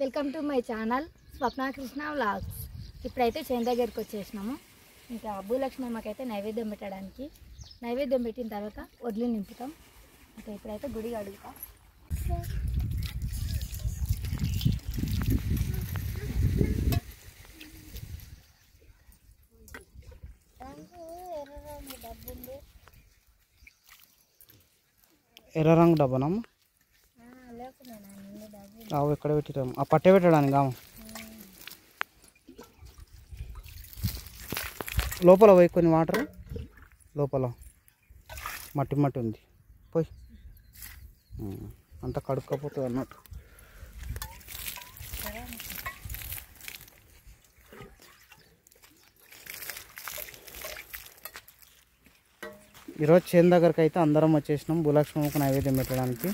Welcome to my channel Swapna Krishna vlogs. ఇప్పుడైతే చేను దగ్గరికి వచ్చేసినాము. ఇంకా భూలక్ష్మి అమ్మకైతే నైవేద్యం పెట్టడానికి, నైవేద్యం పెట్టిన తర్వాత వడ్లు నింపుతాం. ఇంకా ఇప్పుడైతే గుడి అడుగుతాం. ఎర్ర రంగు డబ్బానమ్మ ఎక్కడ పెట్టాము ఆ పట్టే పెట్టడానికి కాము లోపల పోయి కొన్ని వాటర్ లోపల మట్టి మట్టి ఉంది పోయి అంతా కడుక్కపోతుంది అన్నట్టు. ఈరోజు చేను దగ్గరికి అయితే అందరం వచ్చేసినాం భూలక్ష్మమ్మకు నైవేద్యం పెట్టడానికి.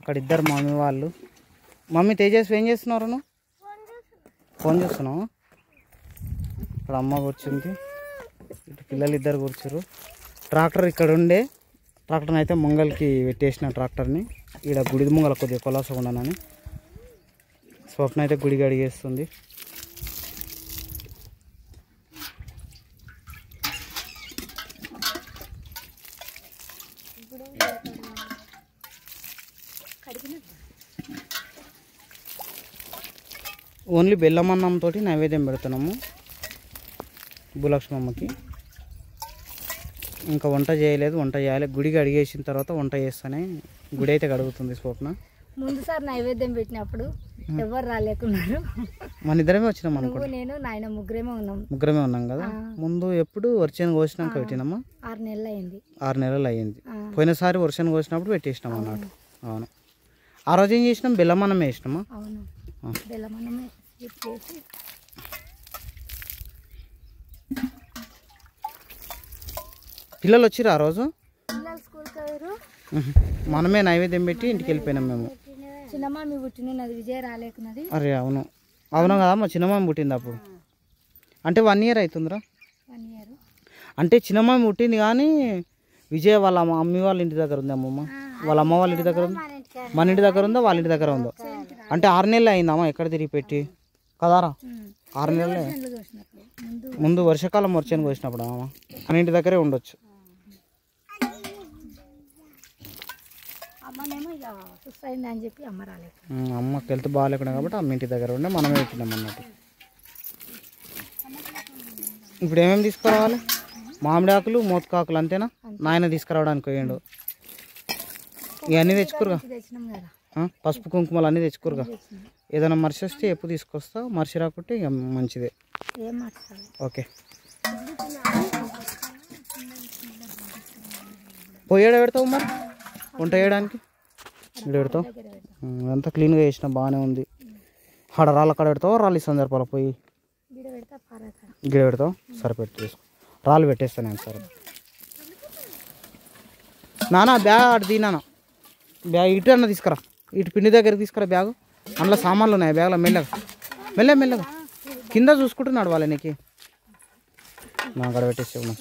అక్కడ ఇద్దరు మమ్మీ వాళ్ళు. మమ్మీ తేజస్వి ఏం చేస్తున్నారు? నువ్వు ఫోన్ చేస్తున్నావు. ఇక్కడ అమ్మ కూర్చుంది, ఇటు పిల్లలు ఇద్దరు కూర్చురు. ట్రాక్టర్ ఇక్కడ ఉండే ట్రాక్టర్ని అయితే ముంగల్కి పెట్టేసిన ట్రాక్టర్ని ఇక్కడ గుడి ముంగల కొద్దిగా కొలాసగా ఉండనని. స్వప్న అయితే గుడికి అడిగేస్తుంది. ఓన్లీ బెల్లం అన్నంతో నైవేద్యం పెడుతున్నాము భూలక్ష్మమ్మకి. ఇంకా వంట చేయలేదు, వంట చేయాలి. గుడికి అడిగేసిన తర్వాత వంట చేస్తానే. గుడి అయితే కడుగుతుంది స్వప్న. ముందుసారి నైవేద్యం పెట్టినప్పుడు ఎవరు రాలేకున్నారు. మన ఇద్దరమే వచ్చినాం అనుకో. నేను నాయన ముగ్గురమే ఉన్నాం కదా. ముందు ఎప్పుడు వర్షం కోసినాక పెట్టినామా? 6 నెలలు అయింది. 6 నెలలు అయ్యింది. పోయినసారి వర్షం కోసినప్పుడు పెట్టేసినాం అన్నట్టు. అవును. ఆ రోజు ఏం చేసినాం? బెల్లమన్నం వేసినామా? అవును, బెల్లమన్నమే చేసి. పిల్లలు వచ్చిర్రు ఆ రోజు. పిల్లలు స్కూల్కి పోయారు. మనమే నైవేద్యం పెట్టి ఇంటికి వెళ్ళిపోయినాం మేము. చిన్నమ్మ పుట్టినది, విజయ రాలేకున్నది. అరే అవును అవును కదా, మా చిన్నమ్మ పుట్టింది అప్పుడు. అంటే 1 ఇయర్ అవుతుందిరా. 1 ఇయర్ అంటే చిన్నమ్మ పుట్టింది కానీ విజయ వాళ్ళ మమ్మీ వాళ్ళ ఇంటి దగ్గర ఉంది. అమ్మమ్మ వాళ్ళ అమ్మ వాళ్ళ ఇంటి దగ్గర ఉంది. మన ఇంటి దగ్గర ఉందో వాళ్ళ ఇంటి దగ్గర ఉందో. అంటే 6 నెలలు అయిందమ్మా ఎక్కడ తిరిగి పెట్టి కదారా. 6 నెలలు ముందు వర్షాకాలం వర్షానికి వచ్చినప్పుడు అమ్మ మన ఇంటి దగ్గరే ఉండొచ్చు. అని చెప్పి అమ్మ రాలేదు. అమ్మకి హెల్త్ బాగాలేకుండా కాబట్టి అమ్మ ఇంటి దగ్గర ఉండే మనమే పెట్టినాం అన్నట్టు. ఇప్పుడు ఏమేమి తీసుకురావాలి? మామిడి ఆకులు, మోతకాకులు అంతేనా? నాయన తీసుకురావడానికి పోయిండు. ఇవన్నీ తెచ్చుకోరుగా, పసుపు కుంకుమలు అన్నీ తెచ్చుకోరుగా. ఏదైనా మర్చి వస్తే ఎప్పుడు తీసుకొస్తా, మర్చి రాకుంటే ఇక మంచిదే. ఓకే. పోయాడు పెడతావు మరి వంట చేయడానికి? ఇక్కడ పెడతావు. అంతా క్లీన్గా చేసిన బాగానే ఉంది. ఆడ రాళ్ళ కాడ పెడతావు, రాళ్ళు ఇస్తాను సరిపోలే. పోయి గిడ పెడతావు, సరిపెట్టి తీసుకో. రాళ్ళు పెట్టేస్తాను నేను. సరే నానా బ్యాగ్ అటు తీనానా, బ్యాగ్ ఇటు అన్న తీసుకురా, ఇటు పిండి దగ్గరికి తీసుకురా బ్యాగు. అందులో సామాన్లు ఉన్నాయి బ్యాగ్లో. మెల్లగా కింద చూసుకుంటున్నాడు వాళ్ళ నీకు. నా అక్కడ పెట్టేసావు.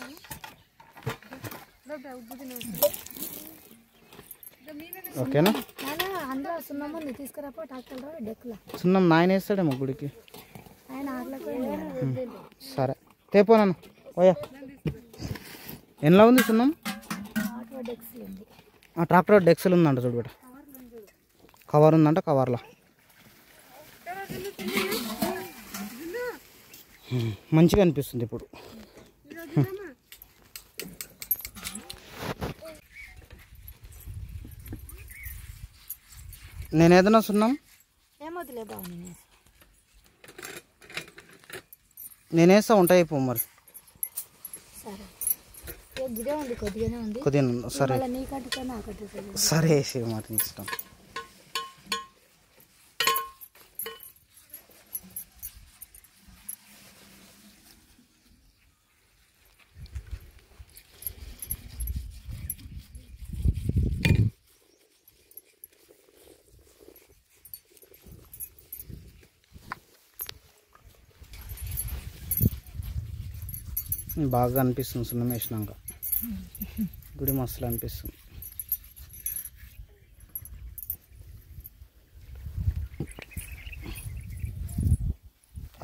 ఓకేనా? సున్నం నాయన వేస్తాడేమో గుడికి. సరే తేపోనాను పోయా. ఎన్లా ఉంది సున్నం? ట్రాక్టర్ డెక్సల్ ఉందంట చూడు బిడ్డ. కవర్ ఉందంట, కవర్లా మంచిగా అనిపిస్తుంది ఇప్పుడు. నేను ఏదైనా సున్నాం నేనేస్తా ఉంటా అయిపో మరి. కొద్దిగా సరే సరే వేసి మాట ఇష్టం. బాగా అనిపిస్తుంది సున్నం వేసినాక. గుడి మస్తులు అనిపిస్తుంది.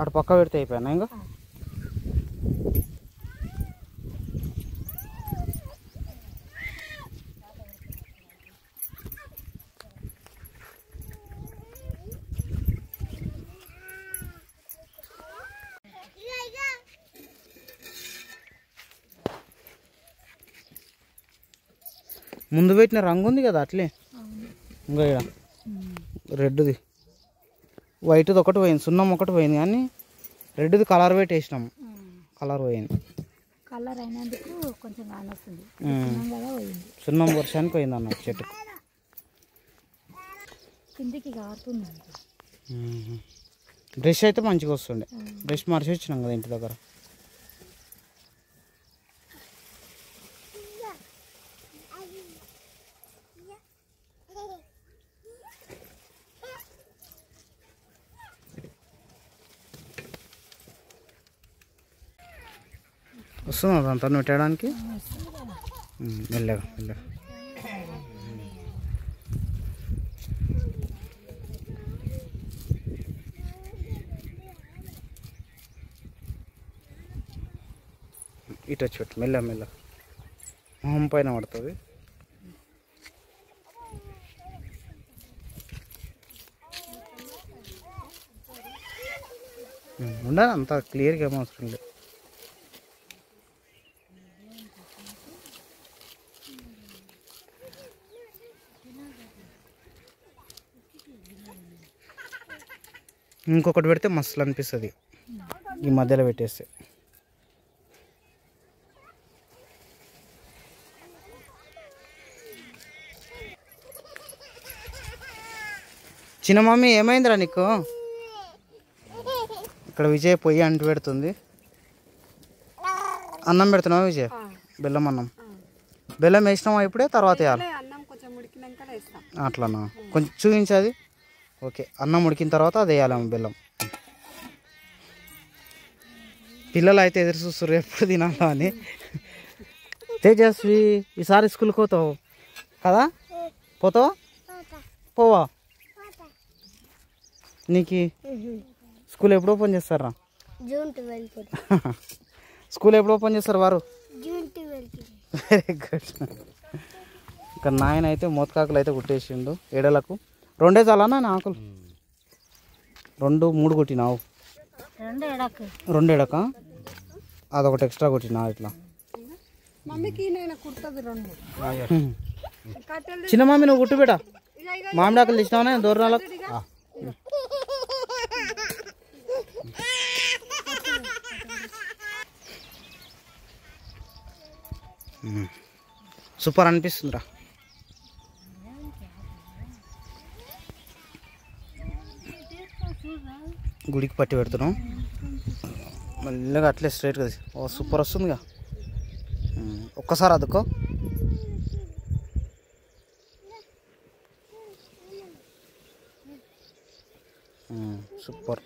అటు పక్క పెడితే అయిపోయాను ఇంకా. ముందు పెట్టిన రంగు ఉంది కదా అట్లే ఇంకా ఇక్కడ రెడ్ది వైట్ది ఒకటి పోయింది, సున్నం ఒకటి పోయింది, కానీ రెడ్ది కలర్ పెట్టి వేసినాము, కలర్ పోయింది. కలర్ అయినందుకు కొంచెం కానొస్తుంది కదా, పోయింది. సున్నం వర్షానికి పోయింది అన్నట్టు చెట్టుకు. కిందికి కారుతుంది. బ్రష్ అయితే మంచిగా వస్తుండే, బ్రష్ మర్చి వచ్చినాం కదా ఇంటి దగ్గర. వస్తుందా అదంతా పెట్టడానికి? మెల్లగా మెల్లగా. ఇటు వచ్చి పెట్టు మెల్ల మెల్ల, మొహం పైన పడుతుంది. ఉండాలి అంత క్లియర్గా ఏమో అవసరం లేదు. ఇంకొకటి పెడితే మస్తు అనిపిస్తుంది ఈ మధ్యలో పెట్టేస్తే. చిన్న మమ్మీ ఏమైందిరా నీకు? ఇక్కడ విజయ్ పొయ్యి అంటు పెడుతుంది. అన్నం పెడుతున్నావా విజయ్? బెల్లం అన్నం. బెల్లం వేసినావా ఇప్పుడే, తర్వాత వేయాలి? అట్లనా, కొంచెం చూపించది. ఓకే, అన్నం ఉడికిన తర్వాత అది వేయాలి బెల్లం. పిల్లలు అయితే ఎదురు చూస్తారు ఎప్పుడు తినాలా అని. తేజస్వి ఈసారి స్కూల్కి పోతావు కదా? పోతావా? పోవా? నీకు స్కూల్ ఎప్పుడు ఓపెన్ చేస్తారా? జూన్ 12. స్కూల్ ఎప్పుడు ఓపెన్ చేస్తారు వారు? జూన్ 12. Very good. ఇక్కడ నాయన అయితే మోతకాకులు అయితే కుట్టేసిండు ఎడలకు. 2 చాలనా ఆకులు? 2 3 కొట్టినావు? 2 ఎడక, అదొకటి ఎక్స్ట్రా కొట్టినా ఇట్లా. చిన్న మమ్మీ నువ్వు కుట్టు బిడ్డ. మామిడాకులు తెచ్చినావా దూరణాలకు? సూపర్ అనిపిస్తుందిరా. గుడికి పట్టి పెడుతున్నాం మెల్లగా అట్లే స్ట్రైట్గా. ఓ సూపర్ వస్తుందిగా, ఒక్కసారి అదుకో. సూపర్.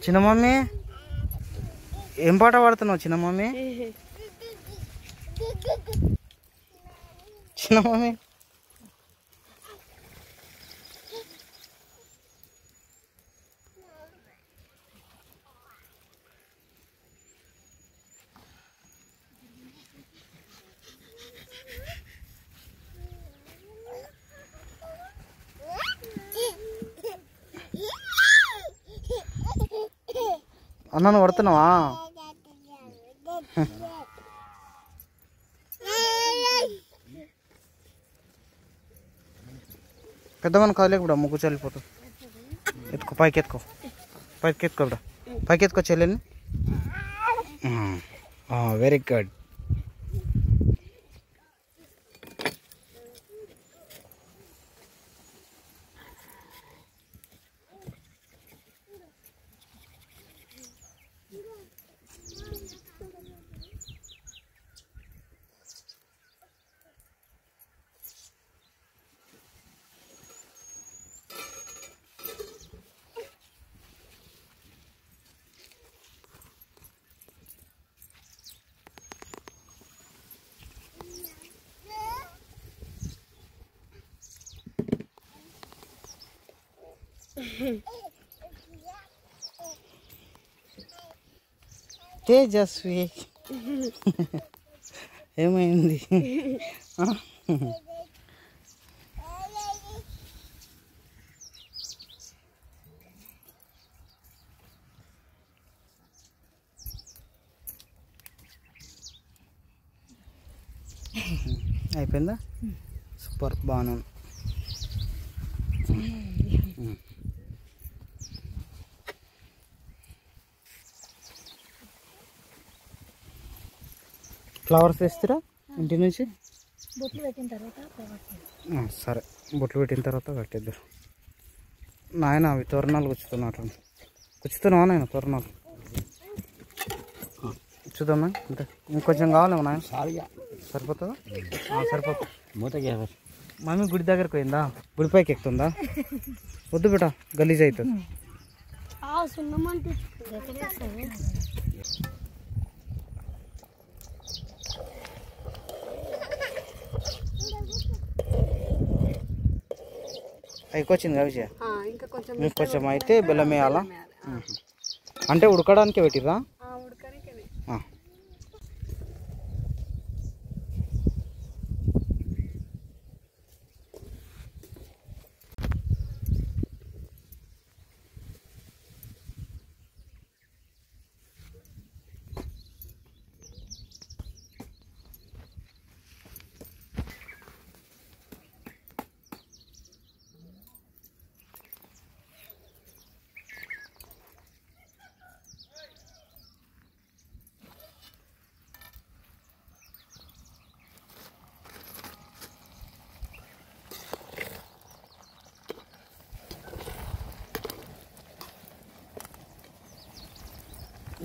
చిన్న మమ్మీ ఏం పాట పాడుతున్నావు చిన్న మమ్మీ? చిన్న మమ్మీ అన్నాను పడుతున్నావా? పెద్దమని కదలేక ముగ్గు చల్లిపోతుంది. ఎత్తుకో, పైకి ఎత్తుకో, పైకి ఎత్తుకో బిడ్డ, పైకి ఎత్తుకో చెల్లెని. Very good. తేజస్వి ఏమైంది? అయిపోయిందా? సూపర్, బాగానే ఉంది. ఫ్లవర్స్ తెస్తారా ఇంటి నుంచి? బొట్లు పెట్టిన తర్వాత సరే, బొట్లు పెట్టిన తర్వాత కట్టేద్దరు. నాయన అవి తోరణాలు కూర్చుతున్నట్లు కూర్చుతున్నావా నాయన? తోరణాలు చూద్దామా? అంటే ఇంకొంచెం కావాలేమో నాయన? సరిపోతుందా? సరిపోతుంది. మమ్మీ గుడి దగ్గరకు పోయిందా? గుడిపైకి ఎక్కుతుందా? వద్దు బిడ్డ, గలీజ్ అవుతుంది. అయికొచ్చింది కదా విజయ? ఇంకొంచెం అయితే బెల్లం వేయాలా? అంటే ఉడకడానికి పెట్టిరా?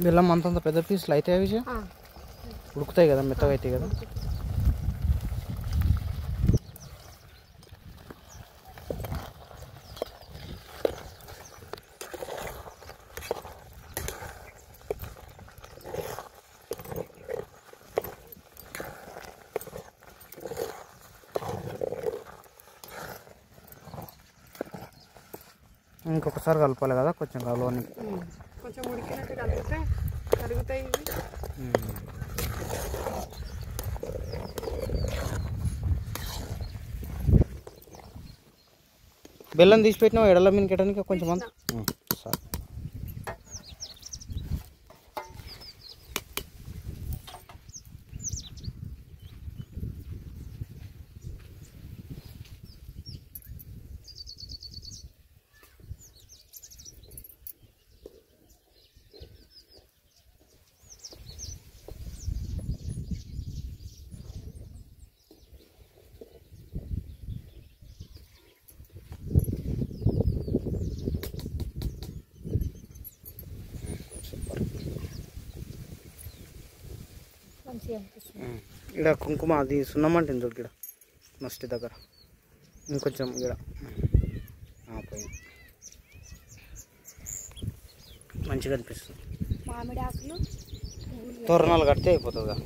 బెల్లం అంతంత పెద్ద పీసులు అయితే విజయ ఉడుకుతాయి కదా, మెత్తగా అవుతాయి కదా. ఇంకొకసారి కలపాలి కదా, కొంచెం కలవని. కొంచెం ఉడికినట్టు కలిపితే కరుగుతాయి. బెల్లం తీసి పెట్టినావు ఎడల మినికెటానికి కొంచెం అంత. సరే, ఇక్కడ కుంకుమ అది సున్నమంటుంది చూడు, ఇక్కడ మస్టి దగ్గర ఇంకొంచెం ఇక్కడ పోయి మంచిగా అనిపిస్తుంది. మామిడి ఆకులు తోరణాలు కడితే అయిపోతుందా?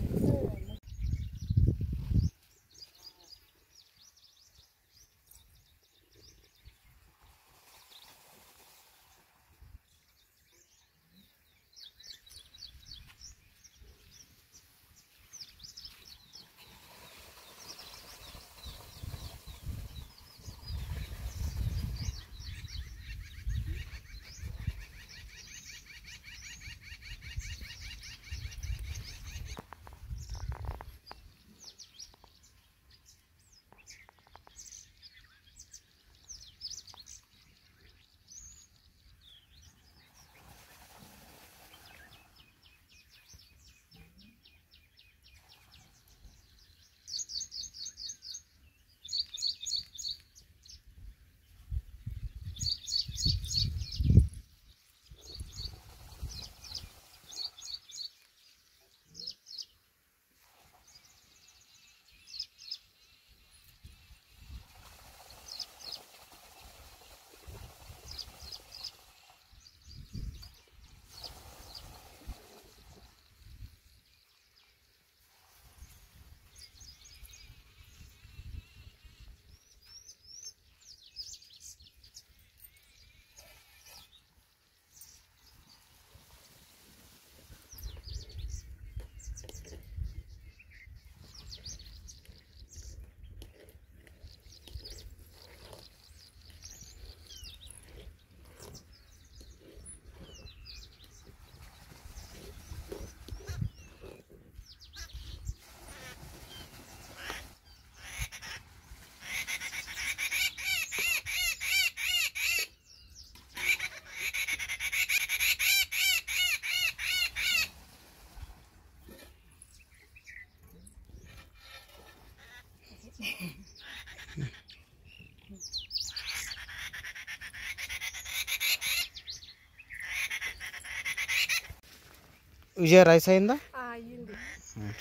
విజయ రైస్ అయిందా? అయ్యింది.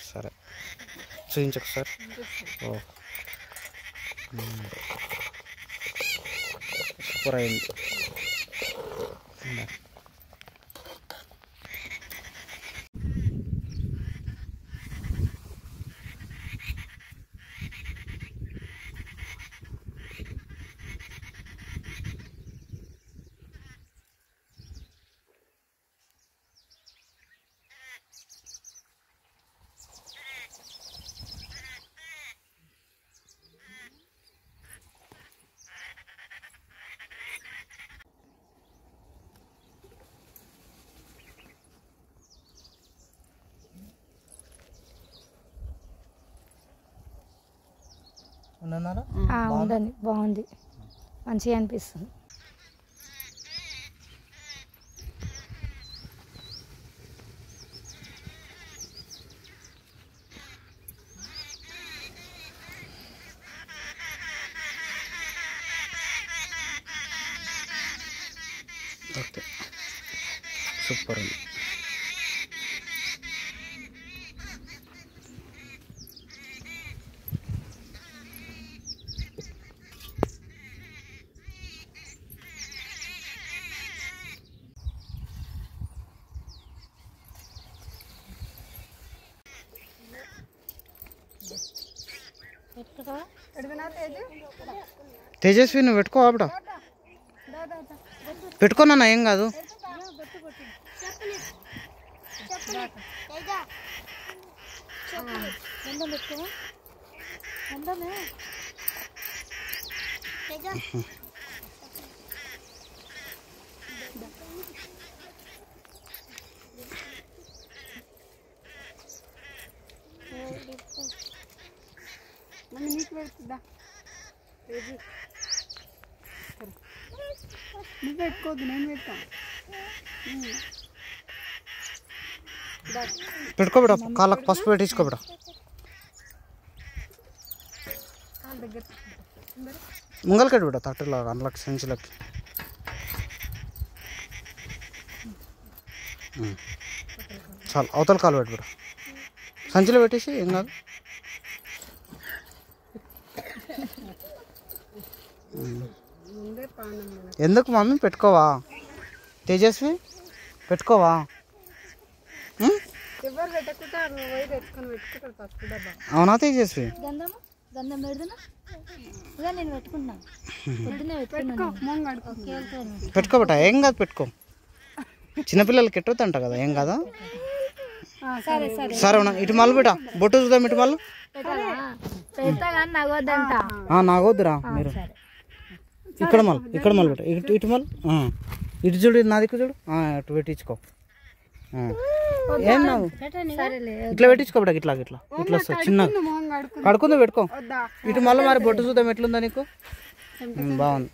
సరే చూపించకు సార్. ఓ సూపర్ అయింది. ఉన్నారా? ఉందండి, బాగుంది, మంచిగా అనిపిస్తుంది. ఓకే సూపర్ ఉంది. తేజస్వి నువ్వు పెట్టుకో ఆవిడ పెట్టుకోనన్నా ఏం కాదు. నీకు పెడుతుందా? నువ్వు పెట్టుకోవద్దు, నేను పెడతాను. పెట్టుకోబెడ, కాళ్ళకు పసుపు పెట్టించుకోబెడ. ముంగలకట్టు బిడ్డ తట్టులో అందులోకి సంచులకి. చాలు అవతల కాలు పెట్టు బిడ్డ, సంచిలో పెట్టేసి ఏం కాదు. ఎందుకు మమ్మీ పెట్టుకోవా? తేజస్వి పెట్టుకోవా? ఎవరు పెట్టకుండా నువ్వు పోయి తెచ్చుకొని పెట్టుకుంటారు పసుపు డబ్బా. అవునా తేజస్వి? గంధం పెడుతున్నా ఇక నేను పెట్టుకుంటున్నాను, పొద్దున్నే పెట్టుకున్నాను. పెట్టుకోబెట్ట, ఏం కాదు పెట్టుకో. చిన్నపిల్లలకి ఎట్టొద్దంట కదా, ఏం కదా. సరే సరే సరే ఉన్నా ఇటు మళ్ళీ బిడ్డ, బొట్టు చూద్దాం ఇటు మళ్ళీ. పెడతా కానీ నగవద్దంట. నాగొద్దురా మీరు. ఇక్కడ మళ్ళీ బిడ్డ, ఇటు ఇటు మళ్ళీ ఇటు చూడు, నా దిక్కు చూడు, అటు పెట్టించుకో. ఏం నాకు ఇట్లా పెట్టించుకోబడ, ఇట్లా ఇట్లా ఇట్లా వస్తుంది చిన్నగా. కడుకుందో పెట్టుకో. ఇటు మళ్ళీ మరి బొట్టు చూద్దాం ఎట్లుందా నీకు. బాగుంది.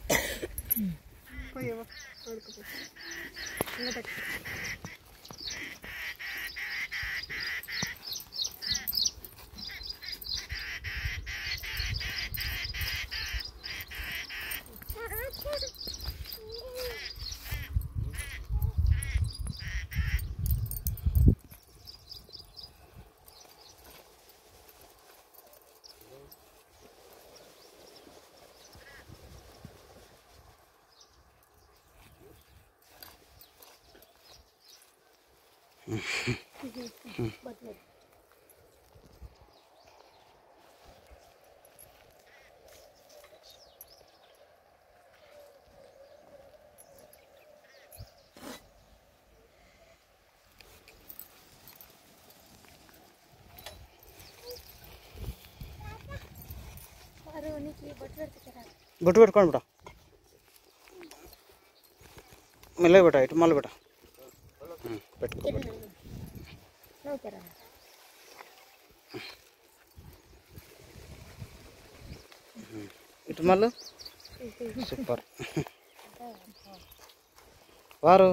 బొట్టు పెట్టుకోండి బిడ్డ, మెల్లగా బిడ్డ, ఇటు మళ్ళీ బిడ్డ పెట్టుకో. ఇటు మళ్ళీ సూపర్. వారు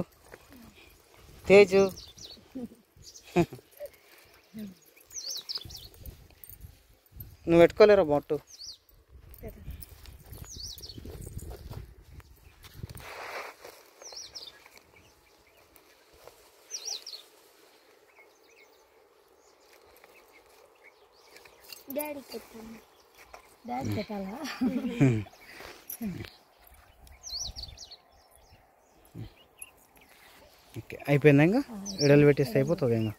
తేజు నువ్వు పెట్టుకోలేరా బొట్టు? డాడీ పెట్టాను. డాడీ పెట్టాలా? ఓకే అయిపోయిందా ఇంకా ఎడలు పెట్టేస్తే అయిపోతుంది ఇంకా.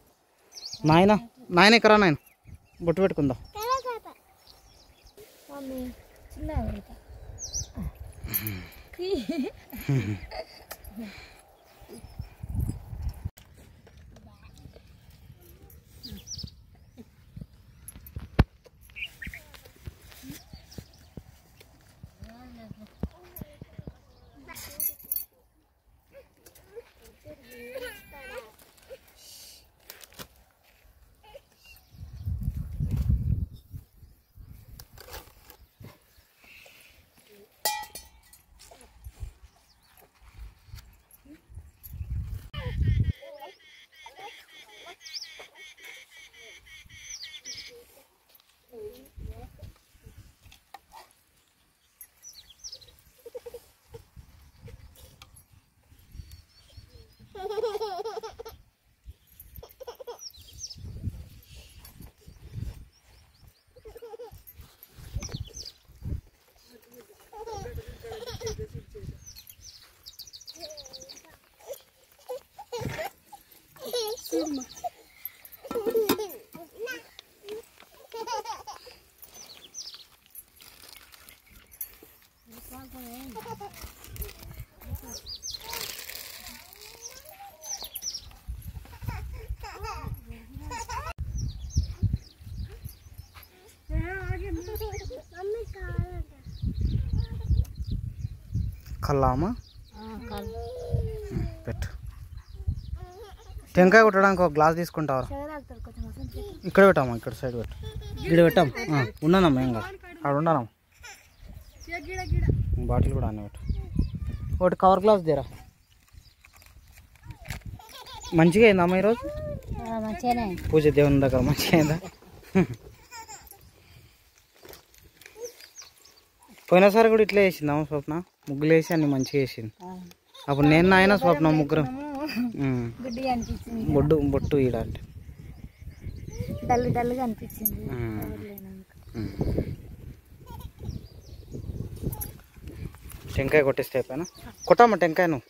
నాయన ఎక్కరా నాయన బొట్టు పెట్టుకుందాం. మమ్మీ చిన్న కల్లామా పెట్టు. టెంకాయ కొట్టడానికి ఒక గ్లాస్ తీసుకుంటావరా? ఇక్కడ పెట్టామా, ఇక్కడ సైడ్ పెట్టు. ఇక్కడ పెట్టాం. ఉన్నానమ్మా ఏం కాదు, అక్కడ ఉన్నానమ్మా. బాటిల్ కూడా అన్నీ పెట్టు. ఒకటి కవర్ గ్లాస్ తీరా. మంచిగా అయిందమ్మా ఈరోజు పూజ దేవుని దగ్గర? మంచిగా అయిందా? పోయినసారి కూడా ఇట్లా వేసిందమ్మ స్వప్న, ముగ్గులు వేసి అన్ని మంచిగా వేసింది. అప్పుడు నేను నాయన స్వప్న ముగ్గురు బొట్టు ఈడ అంటే డల్గా అనిపించింది. టెంకాయ కొట్టేస్తే అయిపోయినా కొట్టమ్మా టెంకాయ నువ్వు.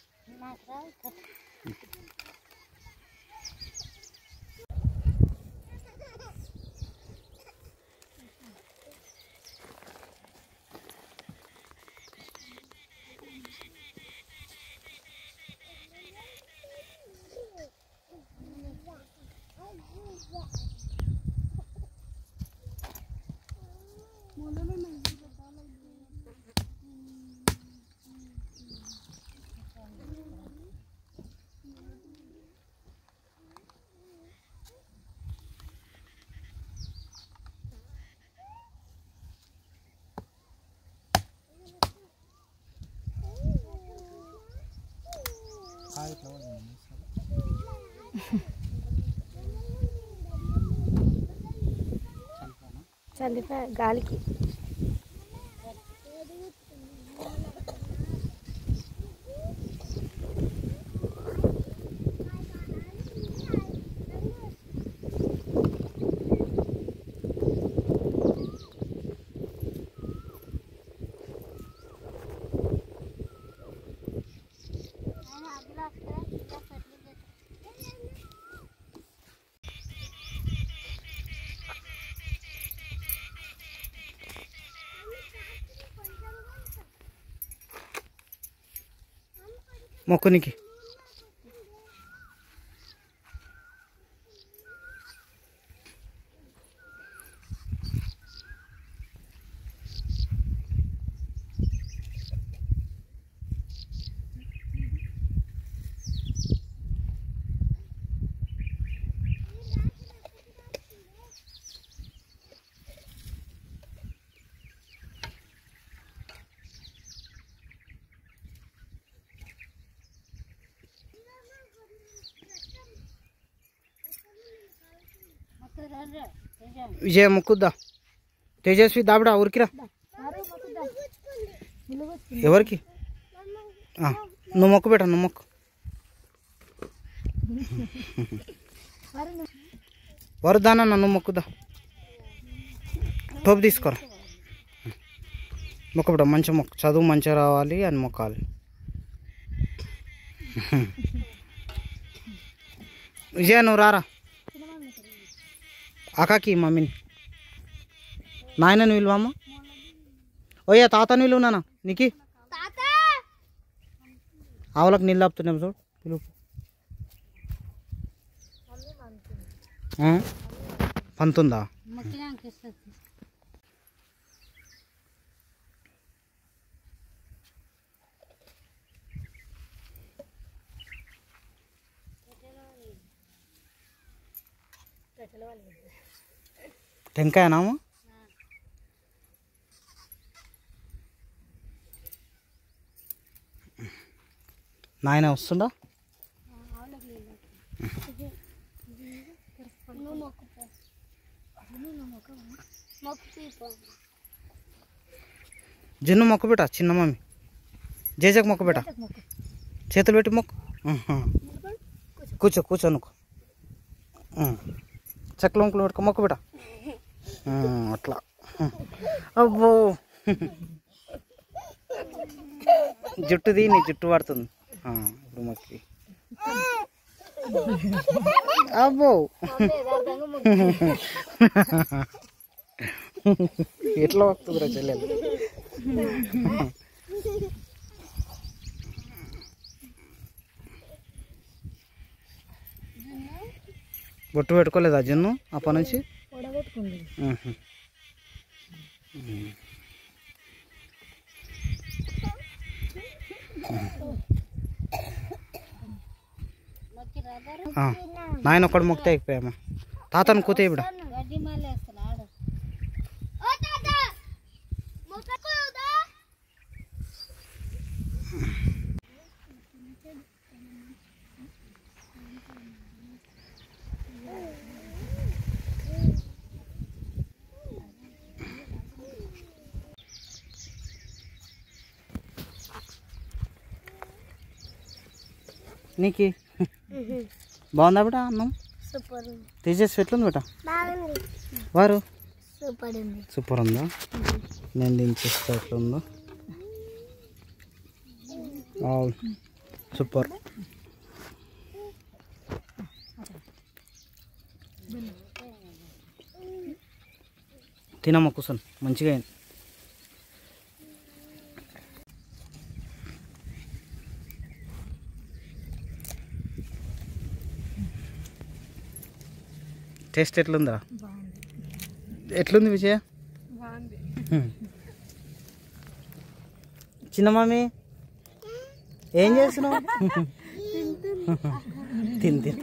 చల్లిపా గాలికి మొక్కునికి విజయ మొక్కుద్దా. తేజస్వి దాబడా ఊరికిరా. ఎవరికి? నువ్వు మొక్కు పెట్ట, నువ్వు మొక్కు. వరుదానన్న నువ్వు మొక్కుదా. టోపు తీసుకోరా. మొక్క బిడ్డ మంచి మొక్క, చదువు మంచిగా రావాలి అని మొక్కాలి. విజయ నువ్వు రారా. అక్కకి మమ్మీని నాయనని విలువమ్మ. ఓయ్యా తాతని విలువ నాన్న నీకు. ఆవులకు నీళ్ళు ఆపుతున్నాం చూడు పిలుపు. పంతుందా? టెంకాయనామా? నాయన వస్తుందా? జున్ను మొక్క పెట్ట చిన్న మమ్మీ. జేజకు మొక్క పెట్ట, చేతులు పెట్టి మొక్క. కూర్చో కూర్చో నువ్వు. చెక్కలు మొక్కలు పెట్టుకో మొక్క పెట్ట. అట్లా. అబ్బో జుట్టుది నీ జుట్టు పడుతుంది ఇప్పుడు మొక్కి. అబ్బో ఎట్లా వస్తుందిరా చెల్లెలు. బొట్టు పెట్టుకోలేదా జున్ను అప్పటి నుంచి? నాయన ఒక్కడు మొక్కితే అయిపోయామా. తాతను కూతే ఇప్పుడు. నీకు బాగుందా బిడ్డ అన్నం? సూపర్. తేజస్వి ఎట్లుంది బిడ్డ? వారు సూపర్ ఉంది. సూపర్ ఉందా? నేను దించేస్తా ఎట్లుందో. సూపర్. తినమ్మా కూర్చొని మంచిగా అయింది. టేస్ట్ ఎట్లుందా? ఎట్లుంది విజయ? చిన్న మమ్మీ ఏం చేస్తున్నావు? తిని తిని.